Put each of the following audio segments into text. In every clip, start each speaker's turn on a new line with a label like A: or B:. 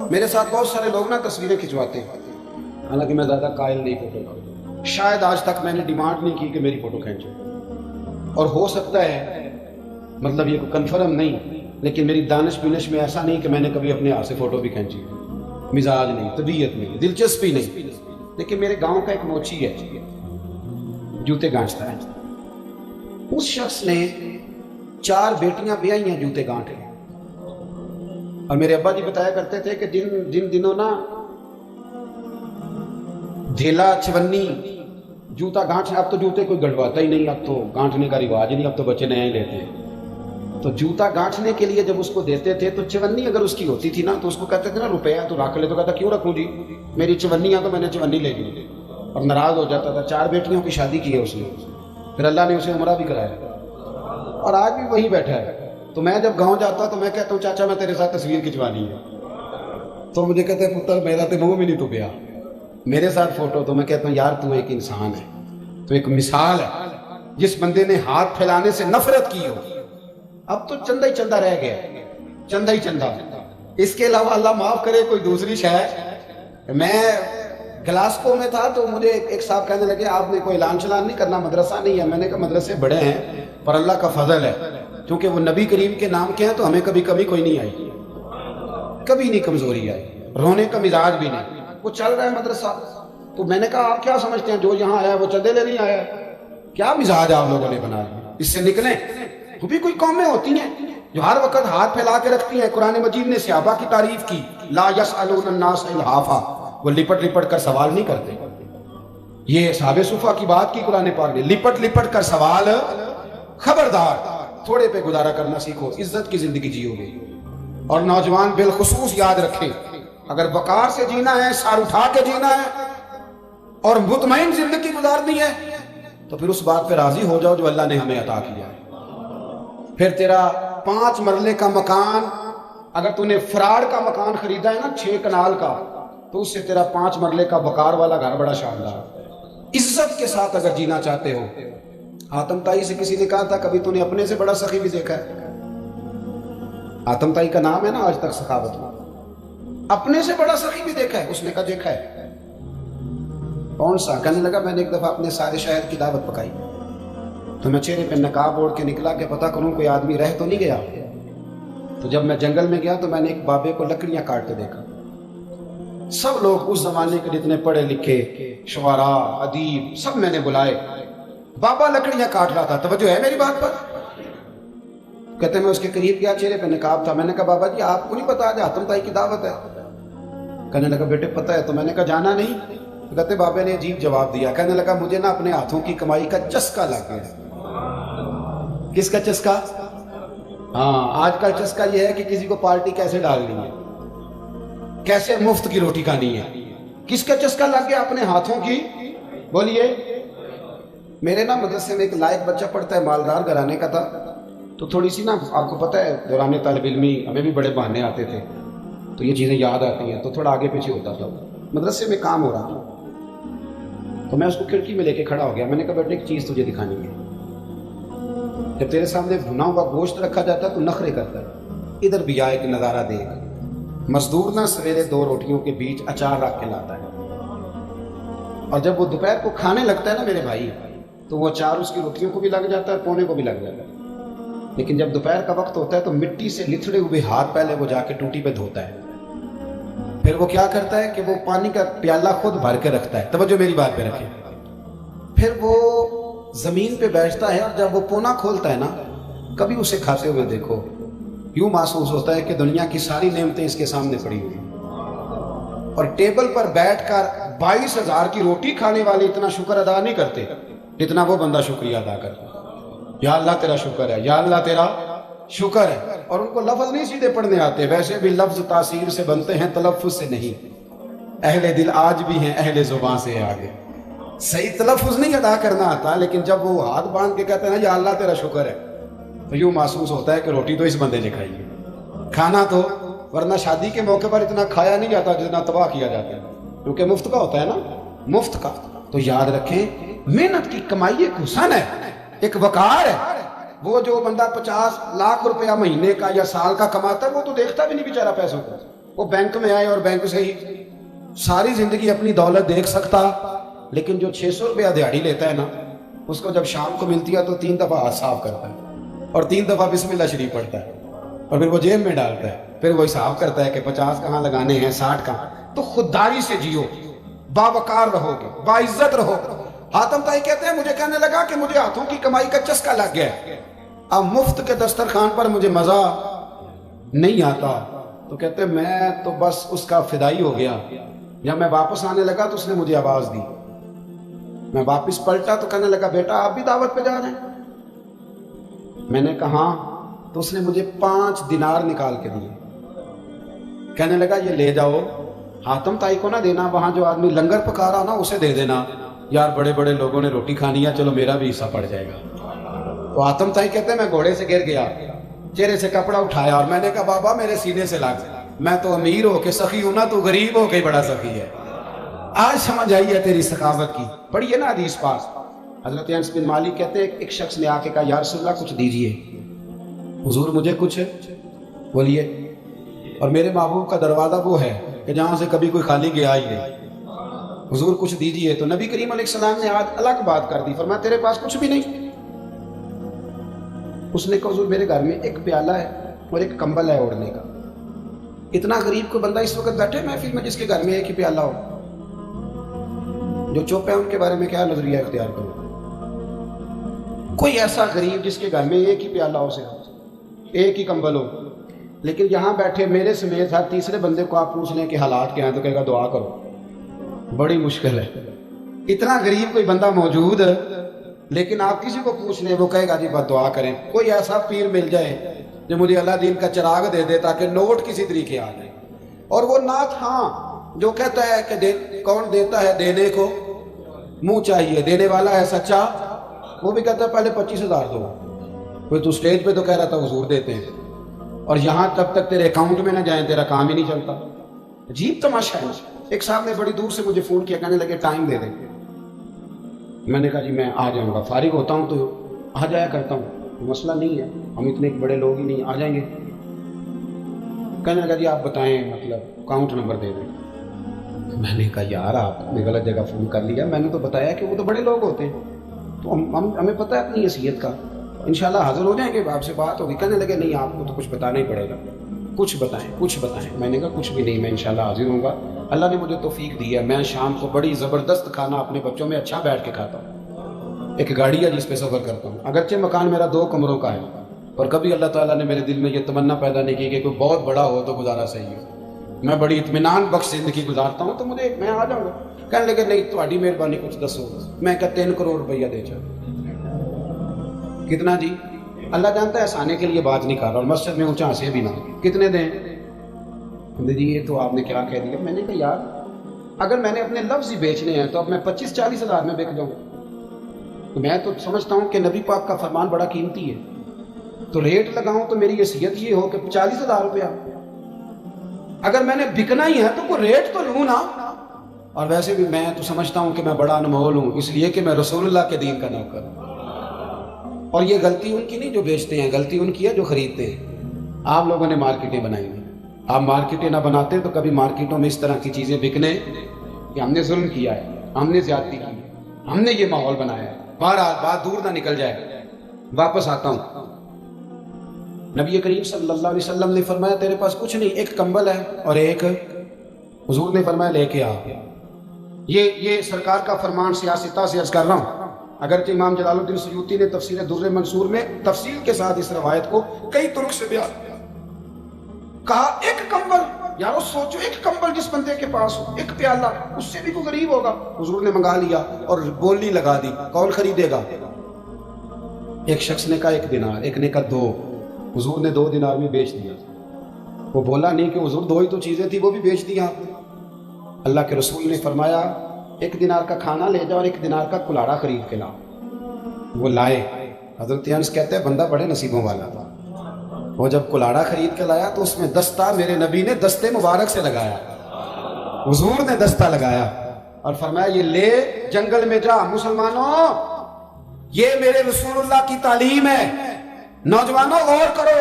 A: میرے ساتھ بہت سارے لوگ نا تصویریں کھنچواتے ہیں، حالانکہ میں زیادہ قائل نہیں فوٹو کا، شاید آج تک میں نے ڈیمانڈ نہیں کی کہ میری فوٹو کھینچو، اور ہو سکتا ہے مطلب یہ کنفرم نہیں، لیکن میری دانش بینش میں ایسا نہیں کہ میں نے کبھی اپنے ہاتھ سے فوٹو بھی کھینچی، مزاج نہیں، طبیعت نہیں، دلچسپی نہیں۔ لیکن میرے گاؤں کا ایک موچی ہے، جوتے گانٹتا ہے، اس شخص نے 4 بیٹیاں بیائی ہیں جوتے گانٹے، اور میرے ابا جی بتایا کرتے تھے کہ جن دنوں نا دھیلا چونی جوتا گانٹنے، اب تو جوتے کوئی گڑواتا ہی نہیں، اب تو گانٹنے کا رواج نہیں، اب تو بچے نیا ہی لیتے ہیں، تو جوتا گانٹنے کے لیے جب اس کو دیتے تھے تو چونی اگر اس کی ہوتی تھی نا تو اس کو کہتے تھے نا روپیہ تو رکھ لے، تو کہتا کیوں رکھوں جی، میری چونیاں تو میں نے چونی لے لی، اور ناراض ہو جاتا تھا۔ 4 بیٹیوں کی شادی کی ہے اس نے، پھر اللہ نے اسے عمرہ بھی کرایا، اور آج بھی وہیں بیٹھا ہے۔ تو میں جب گاؤں جاتا تو میں کہتا ہوں چاچا میں تیرے ساتھ تصویر کھنچوانی ہے، تو مجھے کہتے ہیں پتر میرا تو منہ بھی نہیں تو پیا میرے ساتھ فوٹو، تو میں کہتا ہوں یار تو ایک انسان ہے، تو ایک مثال ہے، جس بندے نے ہاتھ پھیلانے سے نفرت کی ہو، اب تو چندہ ہی چندہ رہ گیا، چندہ ہی چندہ، اس کے علاوہ اللہ معاف کرے کوئی دوسری شے۔ میں گلاسکو میں تھا تو مجھے ایک صاحب کہنے لگے آپ نے کوئی اعلان چلان نہیں کرنا، مدرسہ نہیں ہے؟ میں نے کہا مدرسے بڑے ہیں پر اللہ کا فضل ہے، کیونکہ وہ نبی کریم کے نام کے ہیں تو ہمیں کبھی کمی کوئی نہیں آئی، کبھی نہیں کمزوری آئی، رونے کا مزاج بھی نہیں، وہ چل رہا ہے مدرسہ۔ تو میں نے کہا آپ کیا سمجھتے ہیں جو یہاں آیا وہ چندے لے نہیں آیا؟ کیا مزاج آپ لوگوں نے بنایا، اس سے نکلیں۔ وہ بھی کوئی قومیں ہوتی ہیں جو ہر وقت ہاتھ پھیلا کے رکھتی ہیں۔ قرآن مجید نے صحابہ کی تعریف کی، لا یسألون الناس الحافا، وہ لپٹ لپٹ کر سوال نہیں کرتے۔ یہ صحابہ صفا کی بات کی قرآن پاک نے، لپٹ لپٹ کر سوال، خبردار تھوڑے پہ گزارا کرنا سیکھو، عزت کی زندگی جیو گے۔ اور نوجوان بالخصوص یاد رکھیں، اگر وقار سے جینا ہے، سر اٹھا کے جینا ہے اور مطمئن زندگی گزارنی ہے تو پھر اس بات پہ راضی ہو جاؤ جو اللہ نے ہمیں عطا کیا ہے۔ پھر تیرا 5 مرلے کا مکان، اگر تو نے فراڈ کا مکان خریدا ہے نا 6 کنال کا، تو اس سے تیرا 5 مرلے کا وقار والا گھر بڑا شاندار۔ عزت کے ساتھ اگر جینا چاہتے ہو، آتم تائی سے کسی نے کہا تھا کبھی تو نے اپنے سے بڑا سخی بھی دیکھا ہے؟ آتم تائی کا نام ہے نا آج تک سخاوت میں، اپنے سے بڑا سخی بھی دیکھا ہے؟ اس نے کہا دیکھا ہے۔ کون سا؟ کہنے لگا میں نے ایک دفعہ اپنے سارے شہر کی دعوت پکائی تو میں چہرے پہ نقاب اوڑھ کے نکلا کہ پتہ کروں کوئی آدمی رہ تو نہیں گیا۔ تو جب میں جنگل میں گیا تو میں نے ایک بابے کو لکڑیاں کاٹتے دیکھا۔ سب لوگ اس زمانے کے جتنے پڑھے لکھے شعراء ادیب سب میں نے بلائے، بابا لکڑیاں کاٹ رہا تھا، توجہ ہے میری بات پر؟ کہتے ہیں میں اس کے قریب گیا، چہرے پہ نقاب تھا، میں نے کہا بابا جی آپ کو نہیں پتا آج آتم تائی کی دعوت ہے؟ کہنے لگا بیٹے پتہ ہے، تو میں نے کہا جانا نہیں؟ کہتے بابے نے عجیب جواب دیا، کہنے لگا مجھے نا اپنے ہاتھوں کی کمائی کا چسکا لگ گیا۔ کس کا چسکا؟ ہاں آج کا چسکا یہ ہے کہ کسی کو پارٹی کیسے ڈالنی ہے، کیسے مفت کی روٹی کھانی ہے۔ کس کا چسکا لگ گیا؟ اپنے ہاتھوں کی۔ بولیے۔ میرے نا مدرسے میں ایک لائق بچہ پڑھتا ہے، مالدار گھرانے کا تھا، تو تھوڑی سی نا آپ کو پتہ ہے دوران طالب علمی ہمیں بھی بڑے بہانے آتے تھے، تو یہ چیزیں یاد آتی ہیں، تو تھوڑا آگے پیچھے ہوتا تھا۔ مدرسے میں کام ہو رہا تھا تو میں اس کو کھڑکی میں لے کے کھڑا ہو گیا، میں نے کہا بیٹے ایک چیز تجھے دکھانی ہے، جب تیرے سامنے بھنا ہوا گوشت رکھا جاتا ہے تو نخرے کرتا ہے، ادھر بھی آئے کہ نظارہ دیکھ۔ مزدور نہ سویرے 2 روٹیوں کے بیچ اچار رکھ کے لاتا ہے، اور جب وہ دوپہر کو کھانے لگتا ہے نا میرے بھائی، تو وہ اچار اس کی روٹیوں کو بھی لگ جاتا ہے، پونے کو بھی لگ جاتا ہے۔ لیکن جب دوپہر کا وقت ہوتا ہے تو مٹی سے لتھڑے ہوئے ہاتھ پہلے وہ جا کے ٹوٹی پہ دھوتا ہے، پھر وہ کیا کرتا ہے کہ وہ پانی کا پیالہ خود بھر کے رکھتا ہے، توجہ میری بات پہ رکھیں، پھر وہ زمین پہ بیٹھتا ہے، اور جب وہ پونا کھولتا ہے نا، کبھی اسے کھاتے ہوئے دیکھو، یوں محسوس ہوتا ہے کہ دنیا کی ساری نعمتیں اس کے سامنے پڑی ہوئی، اور ٹیبل پر بیٹھ کر 22,000 کی روٹی کھانے والے اتنا شکر ادا نہیں کرتے جتنا وہ بندہ شکریہ ادا کرتا ہے۔ یا اللہ تیرا شکر ہے، یا اللہ تیرا شکر ہے۔ اور ان کو لفظ نہیں سیدھے پڑھنے آتے، ویسے بھی لفظ تاثیر سے بنتے ہیں، تلفظ سے نہیں۔ اہل دل آج بھی ہیں اہل زبان سے آگے، صحیح تلفظ نہیں ادا کرنا آتا، لیکن جب وہ ہاتھ باندھ کے کہتے ہیں نا یا اللہ تیرا شکر ہے، تو یوں محسوس ہوتا ہے کہ روٹی تو اس بندے نے کھائی ہے، کھانا تو، ورنہ شادی کے موقع پر اتنا کھایا نہیں جاتا جتنا تباہ کیا جاتا ہے، کیونکہ مفت کا ہوتا ہے نا، مفت کا۔ تو یاد رکھیں محنت کی کمائی ایک حسن ہے، ایک وقار ہے۔ وہ جو بندہ 50 لاکھ روپیہ مہینے کا یا سال کا کماتا ہے وہ تو دیکھتا بھی نہیں بیچارہ پیسوں کو، وہ بینک میں آئے اور بینک سے ہی ساری زندگی اپنی دولت دیکھ سکتا، لیکن جو 600 روپیہ دیہڑی لیتا ہے نا، اس کو جب شام کو ملتی ہے تو 3 دفعہ ہاتھ صاف کرتا ہے اور 3 دفعہ بسم اللہ شریف پڑھتا ہے اور پھر وہ جیب میں ڈالتا ہے، پھر وہ حساب کرتا ہے کہ 50 کہاں لگانے ہیں، 60 کہاں۔ تو خودداری سے جیو، باوقار رہو گے، باعزت رہو گے۔ حاتم طائی کہتے ہیں مجھے کہنے لگا کہ مجھے ہاتھوں کی کمائی کا چسکا لگ گیا، اب مفت کے دسترخوان پر مجھے مزہ نہیں آتا۔ تو کہتے ہیں میں تو بس اس کا فدائی ہو گیا۔ جب میں واپس آنے لگا تو اس نے مجھے آواز دی، میں واپس پلٹا تو کہنے لگا بیٹا آپ بھی دعوت پہ جا رہے ہیں؟ میں نے کہا تو اس نے مجھے 5 دینار نکال کے دیے، کہنے لگا یہ لے جاؤ، حاتم طائی کو نہ دینا، وہاں جو آدمی لنگر پکا رہا نا اسے دے دینا، یار بڑے بڑے لوگوں نے روٹی کھانی ہے، چلو میرا بھی حصہ پڑ جائے گا۔ تو حاتم طائی کہتے ہیں میں گھوڑے سے گر گیا، چہرے سے کپڑا اٹھایا اور میں نے کہا بابا میرے سینے سے لگ، میں تو امیر ہو کے سخی ہوں نا، تو غریب ہو کے بڑا سخی ہے۔ آج سمجھ آئی ہے تیری سخاوت کی۔ پڑھیے نا حدیث پاک، حضرت انس بن مالک کہتے ہیں ایک شخص نے آ کے کہا یا رسول اللہ کچھ دیجئے، حضور مجھے کچھ بولیے، اور میرے محبوب کا دروازہ وہ ہے کہ جہاں سے کبھی کوئی خالی گیا ہی نہیں، حضور کچھ دیجئے۔ تو نبی کریم علیہ السلام نے آج الگ بات کر دی، فرمایا تیرے پاس کچھ بھی نہیں؟ اس نے کہا حضور میرے گھر میں ایک پیالہ ہے اور ایک کمبل ہے اوڑھنے کا۔ اتنا غریب کو بندہ اس وقت بیٹھے محفل میں جس کے گھر میں ایک ہی پیالہ ہو، جو چپ ہے ان کے بارے میں کیا نظریہ اختیار کرو؟ کوئی ایسا غریب جس کے گھر میں ایک ہی پیالہ ہو، صرف ایک ہی کمبل ہو، لیکن یہاں بیٹھے میرے سمیت ہر تیسرے بندے کو آپ پوچھ لیں کہ حالات کیا ہیں تو کہے گا دعا کرو، بڑی مشکل ہے۔ اتنا غریب کوئی بندہ موجود ہے، لیکن آپ کسی کو پوچھ لیں وہ کہے گا جی بس دعا کریں۔ کوئی ایسا پیر مل جائے جو مجھے اللہ دین کا چراغ دے دے تاکہ نوٹ کسی طریقے آ جائے، اور وہ نعت ہاں جو کہتا ہے کہ کون دیتا ہے دینے کو منہ چاہیے، دینے والا ہے سچا، وہ بھی کہتا ہے پہلے 25,000 دو۔ کوئی تو سٹیج پہ تو کہہ رہا تھا حضور دیتے ہیں، اور یہاں تب تک تیرے اکاؤنٹ میں نہ جائیں تیرا کام ہی نہیں چلتا۔ عجیب تماشا ہے۔ ایک صاحب نے بڑی دور سے مجھے فون کیا، کہنے لگے ٹائم دے دیں۔ میں نے کہا جی میں آ جاؤں گا، فارغ ہوتا ہوں تو آ جایا کرتا ہوں، مسئلہ نہیں ہے، ہم اتنے بڑے لوگ ہی نہیں، آ جائیں گے۔ کہنے لگا جی آپ بتائیں مطلب اکاؤنٹ نمبر دے دیں۔ میں نے کہا یار آپ نے غلط جگہ فون کر لیا، میں نے تو بتایا کہ وہ تو بڑے لوگ ہوتے ہیں، تو ہمیں پتہ ہے اپنی حیثیت کا، انشاءاللہ حاضر ہو جائیں گے، آپ سے بات ہوگی۔ کہنے لگے نہیں آپ کو تو کچھ بتانا ہی پڑے گا، کچھ بتائیں۔ میں نے کہا کچھ بھی نہیں، میں انشاءاللہ حاضر ہوں گا، اللہ نے مجھے توفیق دی ہے، میں شام کو بڑی زبردست کھانا اپنے بچوں میں اچھا بیٹھ کے کھاتا ہوں، ایک گاڑی ہے جس پہ سفر کرتا ہوں، اگرچہ مکان میرا 2 کمروں کا ہے، پر کبھی اللہ تعالیٰ نے میرے دل میں یہ تمنا پیدا نہیں کی کہ کوئی بہت بڑا ہو تو گزارا صحیح ہو، میں بڑی اطمینان بخش زندگی گزارتا ہوں، تو میں آ جاؤں گا۔ کہنے لگے نہیں تہاڈی مہربانی کچھ دسو۔ میں کہا 3 کروڑ روپیہ دے چاہے۔ کتنا جی؟ اللہ جانتا ہے ہنسانے کے لیے بات نہیں کر رہا، اور مسجد میں اونچا ہنسے بھی نہ، کتنے دیں؟ جی یہ تو آپ نے کیا کہہ دیا۔ میں نے کہا یار اگر میں نے اپنے لفظ ہی بیچنے ہیں تو اب میں 25-40 ہزار میں بک جاؤں، تو میں تو سمجھتا ہوں کہ نبی پاک کا فرمان بڑا قیمتی ہے، تو ریٹ لگاؤں تو میری حیثیت یہ ہو کہ 40,000 روپیہ، اگر میں نے بکنا ہی ہے تو کوئی ریٹ تو لوں نا۔ اور ویسے بھی میں تو سمجھتا ہوں کہ میں بڑا انمول ہوں، اس لیے کہ میں رسول اللہ کے دین کا نوکر ہوں، اور یہ غلطی ان کی نہیں جو بیچتے ہیں، غلطی ان کی ہے جو خریدتے ہیں۔ آپ لوگوں نے مارکیٹیں بنائی ہیں، آپ مارکیٹیں نہ بناتے تو کبھی مارکیٹوں میں اس طرح کی چیزیں بکنے کہ ہم نے ظلم کیا ہے، ہم نے زیادتی کی ہے، ہم نے یہ ماحول بنایا ہے۔ بہرحال بات دور نہ نکل جائے، واپس آتا ہوں۔ نبی کریم صلی اللہ علیہ وسلم نے فرمایا تیرے پاس کچھ نہیں، ایک کمبل ہے اور ایک، حضور نے فرمایا لے کے آ۔ یہ سرکار کا فرمان سیاستہ سے عرض کر رہا ہوں، اگرچہ امام جلال الدین سیوطی نے تفسیر در منصور میں تفصیل کے ساتھ اس روایت کو کئی طرق سے بیان کہا۔ ایک کمبل، یارو سوچو ایک کمبل جس بندے کے پاس ہو، ایک پیالہ، اس سے بھی کوئی غریب ہوگا۔ حضور نے منگا لیا اور بولی لگا دی، کون خریدے گا؟ ایک شخص نے کہا 1 دینار، ایک نے کہا 2، حضور نے 2 دینار میں بیچ دیا۔ وہ بولا نہیں کہ حضور 2 ہی تو چیزیں تھی، وہ بھی بیچ دیا آپ نے۔ اللہ کے رسول نے فرمایا 1 دینار کا کھانا لے جاؤ اور 1 دینار کا کلاڑا خرید کے لاؤ۔ وہ لائے۔ حضرت انس کہتے ہیں بندہ بڑے نصیبوں والا تھا، وہ جب کلاڑا خرید کے لایا تو اس میں دستہ میرے نبی نے دستے مبارک سے لگایا، حضور نے دستہ لگایا اور فرمایا یہ لے جنگل میں جا۔ مسلمانوں یہ میرے رسول اللہ کی تعلیم ہے، نوجوانوں غور کرو،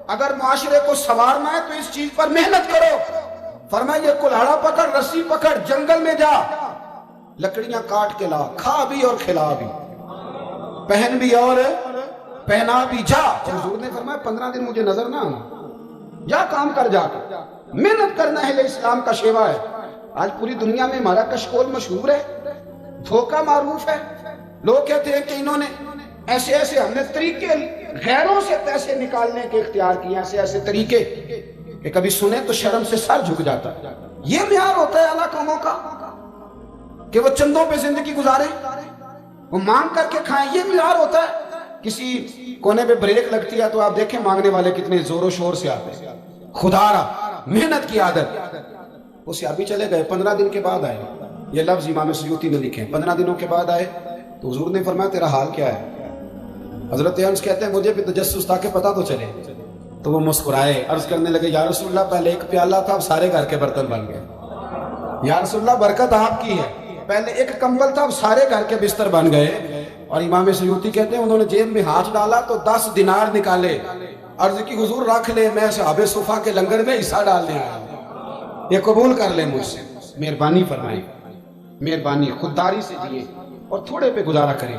A: اگر معاشرے کو سنوارنا ہے تو اس چیز پر محنت کرو۔ فرمایا یہ کلہاڑا پکڑ، رسی پکڑ، جنگل میں جا، لکڑیاں کاٹ کے لا، کھا بھی اور کھلا بھی، پہن بھی اور پہنا بھی، جا۔ حضور نے فرمایا 15 دن مجھے نظر نہ آنا، جا کام کر، جا محنت کرنا ہے، اسلام کا شیوا ہے۔ آج پوری دنیا میں ہمارا کشکول مشہور ہے، دھوکہ معروف ہے۔ لوگ کہتے ہیں کہ انہوں نے ایسے ایسے، ہم نے طریقے غیروں سے پیسے نکالنے کے اختیار کیے، ایسے ایسے طریقے کہ کبھی سنے تو شرم سے سر جھک جاتا۔ یہ معیار ہوتا ہے اعلیٰ قوموں کا کہ وہ چندوں پہ زندگی گزارے، وہ مانگ کر کے کھائیں، یہ معیار ہوتا ہے۔ کسی کونے پہ بریک لگتی ہے تو آپ دیکھیں مانگنے والے کتنے زور و شور سے آتے ہیں، خدا را محنت کی عادت۔ وہ صحابی چلے گئے، 15 دن کے بعد آئے۔ یہ لفظ امام سیوطی نے لکھے، 15 دنوں کے بعد آئے تو حضور نے فرمایا تیرا حال کیا ہے؟ حضرت انس کہتے ہیں مجھے بھی تجسس تھا کہ پتہ تو چلے، تو وہ مسکرائے، عرض کرنے لگے یا رسول اللہ پہلے ایک پیالہ تھا، اب سارے گھر کے برتن بن گئے۔ یا رسول اللہ برکت آپ کی ہے، پہلے ایک کمبل تھا، اب سارے گھر کے بستر بن گئے۔ اور امام سیوطی کہتے ہیں انہوں نے جیب میں ہاتھ ڈالا تو 10 دینار نکالے، عرض کی حضور رکھ لے، میں صحابہ صفا کے لنگر میں حصہ ڈالنے آیا ہوں، یہ قبول کر لیں مجھ سے۔ مہربانی فرمائیں، مہربانی، خودداری سے جیے اور تھوڑے پہ گزارا کریں۔